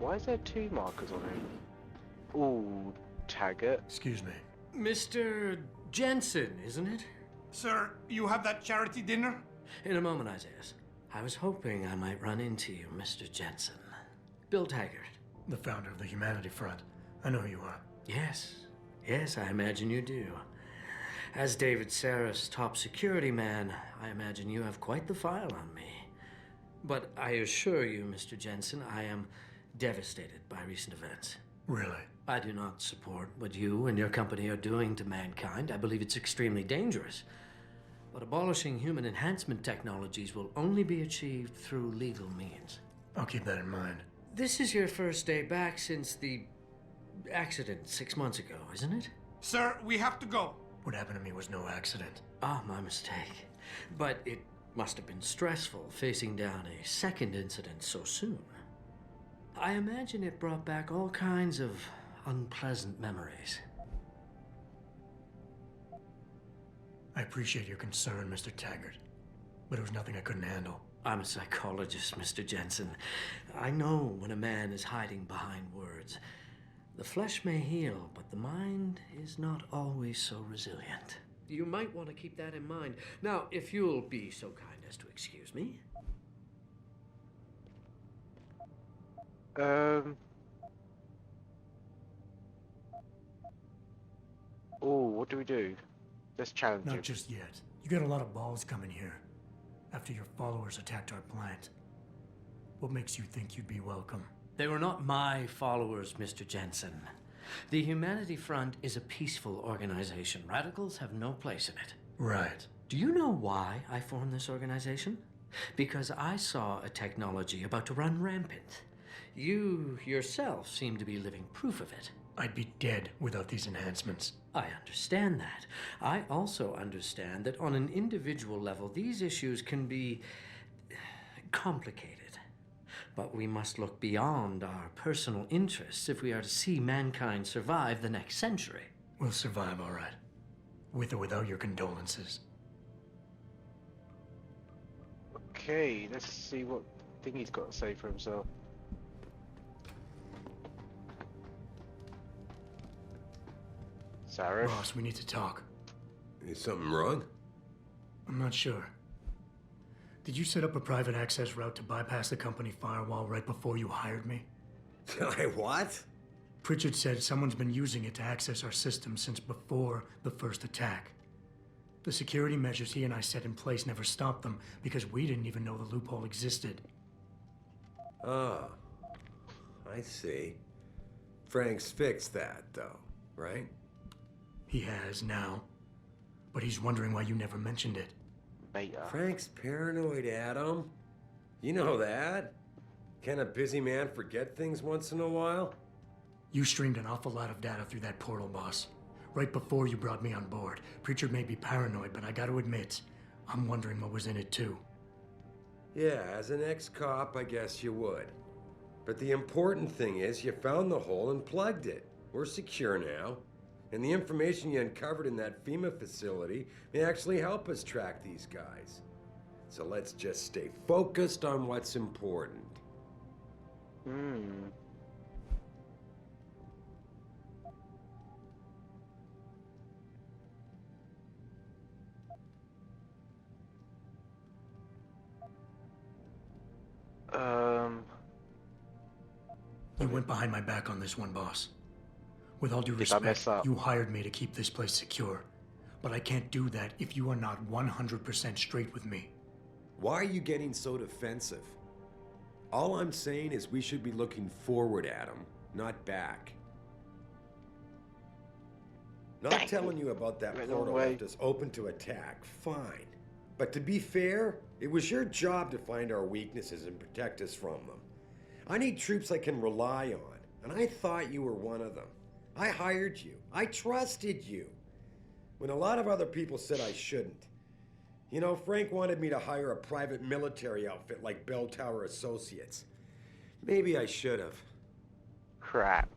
Why is there two markers on it? Ooh, Taggart. Excuse me. Mr. Jensen, isn't it? Sir, you have that charity dinner? In a moment, Isaiah. I was hoping I might run into you, Mr. Jensen. Bill Taggart. The founder of the Humanity Front. I know who you are. Yes, I imagine you do. As David Saris' top security man, I imagine you have quite the file on me. But I assure you, Mr. Jensen, I am devastated by recent events. Really? I do not support what you and your company are doing to mankind. I believe it's extremely dangerous. But abolishing human enhancement technologies will only be achieved through legal means. I'll keep that in mind. This is your first day back since the accident 6 months ago, isn't it? Sir, we have to go. What happened to me was no accident. Ah, my mistake. But it must have been stressful facing down a second incident so soon. I imagine it brought back all kinds of unpleasant memories. I appreciate your concern, Mr. Taggart, but it was nothing I couldn't handle. I'm a psychologist, Mr. Jensen. I know when a man is hiding behind words. The flesh may heal, but the mind is not always so resilient. You might want to keep that in mind. Now, if you'll be so kind as to excuse me. Oh, what do we do? Let's challenge him. Not just yet. You got a lot of balls coming here. After your followers attacked our plant. What makes you think you'd be welcome? They were not my followers, Mr. Jensen. The Humanity Front is a peaceful organization. Radicals have no place in it. Right. Do you know why I formed this organization? Because I saw a technology about to run rampant. You yourself seem to be living proof of it. I'd be dead without these enhancements. I understand that. I also understand that on an individual level, these issues can be complicated. But we must look beyond our personal interests if we are to see mankind survive the next century. We'll survive, all right. With or without your condolences. Okay, let's see what thing he's got to say for himself. Sarif? Ross, we need to talk. Is something wrong? I'm not sure. Did you set up a private access route to bypass the company firewall right before you hired me? I what? Pritchard said someone's been using it to access our system since before the first attack. The security measures he and I set in place never stopped them because we didn't even know the loophole existed. Ah, I see. Frank's fixed that, though, right? He has now. But he's wondering why you never mentioned it. Beta. Frank's paranoid, Adam. You know that. Can a busy man forget things once in a while? You streamed an awful lot of data through that portal, boss. Right before you brought me on board. Pritchard may be paranoid, but I gotta admit, I'm wondering what was in it too. Yeah, as an ex-cop, I guess you would. But the important thing is you found the hole and plugged it. We're secure now. And the information you uncovered in that FEMA facility may actually help us track these guys. So let's just stay focused on what's important. You went behind my back on this one, boss. With all due Did I mess respect, up? you hired me to keep this place secure. But I can't do that if you are not 100% straight with me. Why are you getting so defensive? All I'm saying is we should be looking forward, Adam, not back. Not telling you about that Right portal away. left us open to attack, fine. But to be fair, it was your job to find our weaknesses and protect us from them. I need troops I can rely on, and I thought you were one of them. I hired you. I trusted you. When a lot of other people said I shouldn't. You know, Frank wanted me to hire a private military outfit like Bell Tower Associates. Maybe I should have. Crap.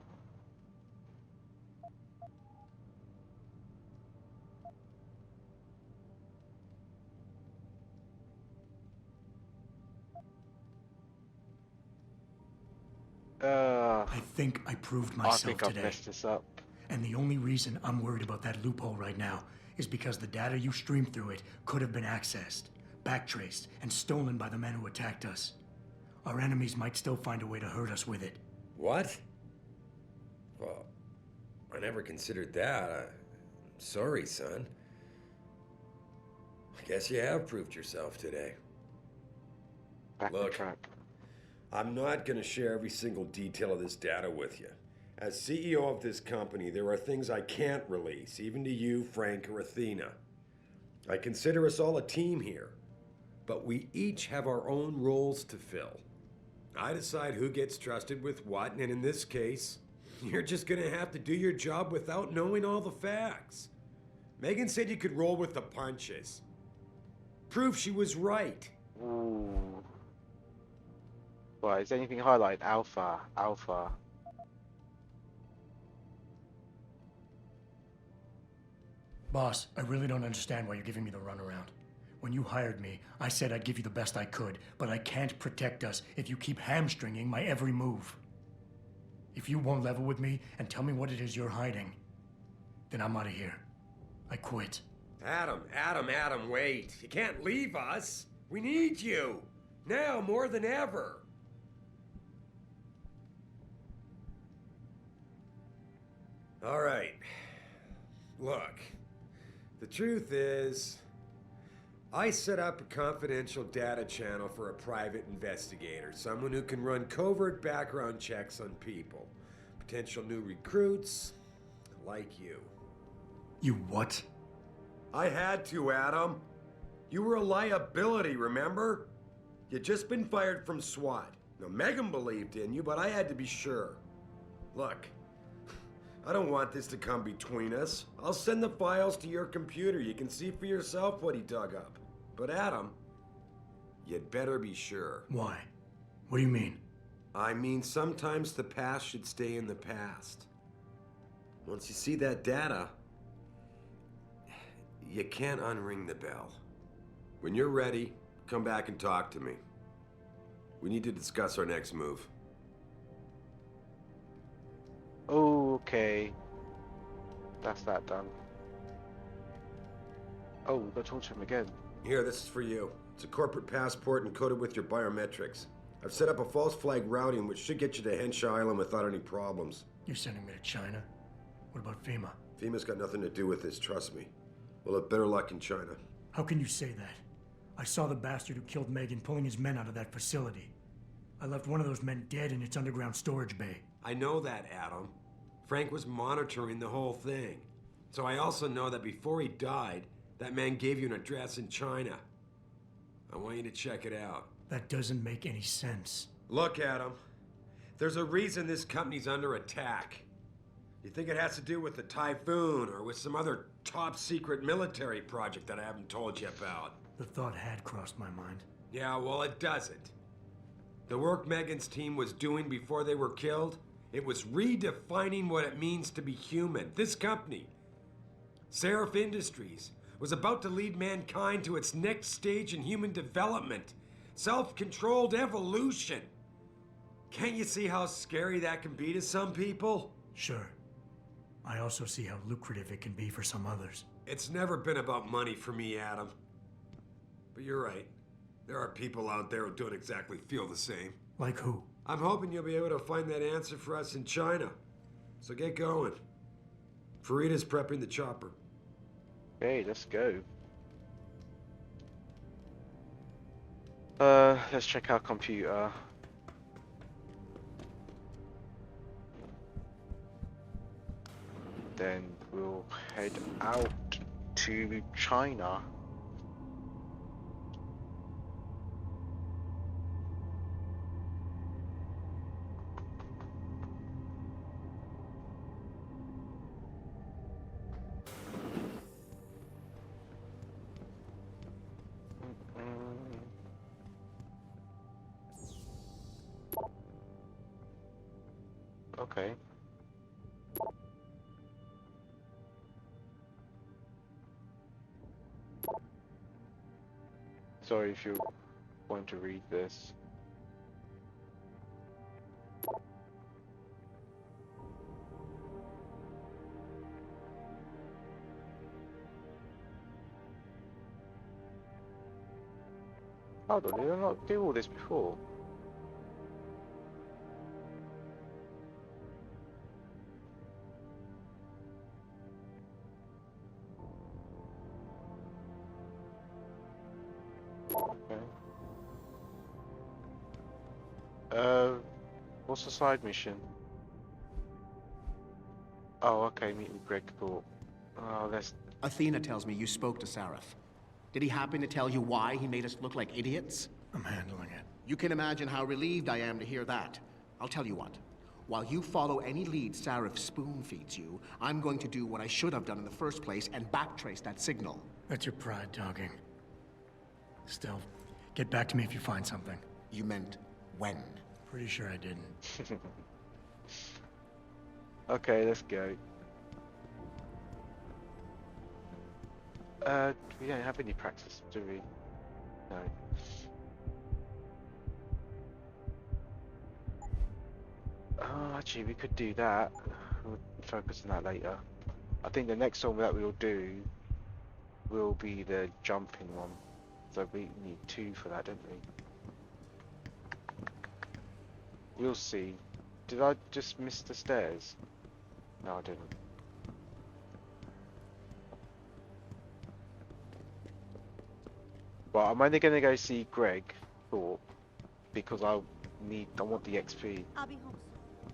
I think I proved I myself think I've today. messed this up. And the only reason I'm worried about that loophole right now is because the data you streamed through it could have been accessed, backtraced, and stolen by the men who attacked us. Our enemies might still find a way to hurt us with it. What? Well, I never considered that. I'm sorry, son. I guess you have proved yourself today. Back on Look. track. I'm not going to share every single detail of this data with you. As CEO of this company, there are things I can't release, even to you, Frank, or Athena. I consider us all a team here, but we each have our own roles to fill. I decide who gets trusted with what, and in this case, you're just going to have to do your job without knowing all the facts. Megan said you could roll with the punches. Proof she was right. Ooh. Right, is anything highlighted? Alpha. Alpha. Boss, I really don't understand why you're giving me the runaround. When you hired me, I said I'd give you the best I could, but I can't protect us if you keep hamstringing my every move. If you won't level with me and tell me what it is you're hiding, then I'm out of here. I quit. Adam, wait. You can't leave us. We need you. Now more than ever. All right. Look, the truth is, I set up a confidential data channel for a private investigator, someone who can run covert background checks on people, potential new recruits, like you. You what? I had to, Adam. You were a liability, remember? You'd just been fired from SWAT. Now, Megan believed in you, but I had to be sure. Look, I don't want this to come between us. I'll send the files to your computer. You can see for yourself what he dug up. But Adam, you'd better be sure. Why? What do you mean? I mean, sometimes the past should stay in the past. Once you see that data, you can't unring the bell. When you're ready, come back and talk to me. We need to discuss our next move. Okay. That's that done. Oh, we've got to talk to him again. Here, this is for you. It's a corporate passport encoded with your biometrics. I've set up a false flag routing which should get you to Henshaw Island without any problems. You're sending me to China? What about FEMA? FEMA's got nothing to do with this, trust me. We'll have better luck in China. How can you say that? I saw the bastard who killed Megan pulling his men out of that facility. I left one of those men dead in its underground storage bay. I know that, Adam. Frank was monitoring the whole thing. So I also know that before he died, that man gave you an address in China. I want you to check it out. That doesn't make any sense. Look, Adam. There's a reason this company's under attack. You think it has to do with the typhoon or with some other top secret military project that I haven't told you about? The thought had crossed my mind. Yeah, well, it doesn't. The work Megan's team was doing before they were killed, it was redefining what it means to be human. This company, Seraph Industries, was about to lead mankind to its next stage in human development. Self-controlled evolution. Can't you see how scary that can be to some people? Sure. I also see how lucrative it can be for some others. It's never been about money for me, Adam. But you're right. There are people out there who don't exactly feel the same. Like who? I'm hoping you'll be able to find that answer for us in China. So get going. Farida's prepping the chopper. Okay, let's go. Let's check our computer. Then we'll head out to China. Okay. Sorry if you want to read this. Hold on, did I not do all this before? Okay. What's the side mission? Oh, okay, meet with Greg Thorpe. Oh, that's... Athena tells me you spoke to Sarif. Did he happen to tell you why he made us look like idiots? I'm handling it. You can imagine how relieved I am to hear that. I'll tell you what. While you follow any lead Sarif spoon-feeds you, I'm going to do what I should have done in the first place and backtrace that signal. That's your pride talking. Still, get back to me if you find something. You meant when? Pretty sure I didn't. Okay, let's go. We don't have any practice, do we? No. Oh, actually, we could do that. We'll focus on that later. I think the next one that we'll do will be the jumping one. So we need 2 for that, don't we? We'll see. Did I just miss the stairs? No, I didn't. Well, I'm only going to go see Greg Thorpe because I want the XP. I'll be home soon.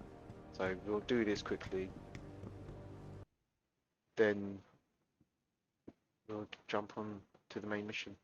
So we'll do this quickly. Then we'll jump on to the main mission.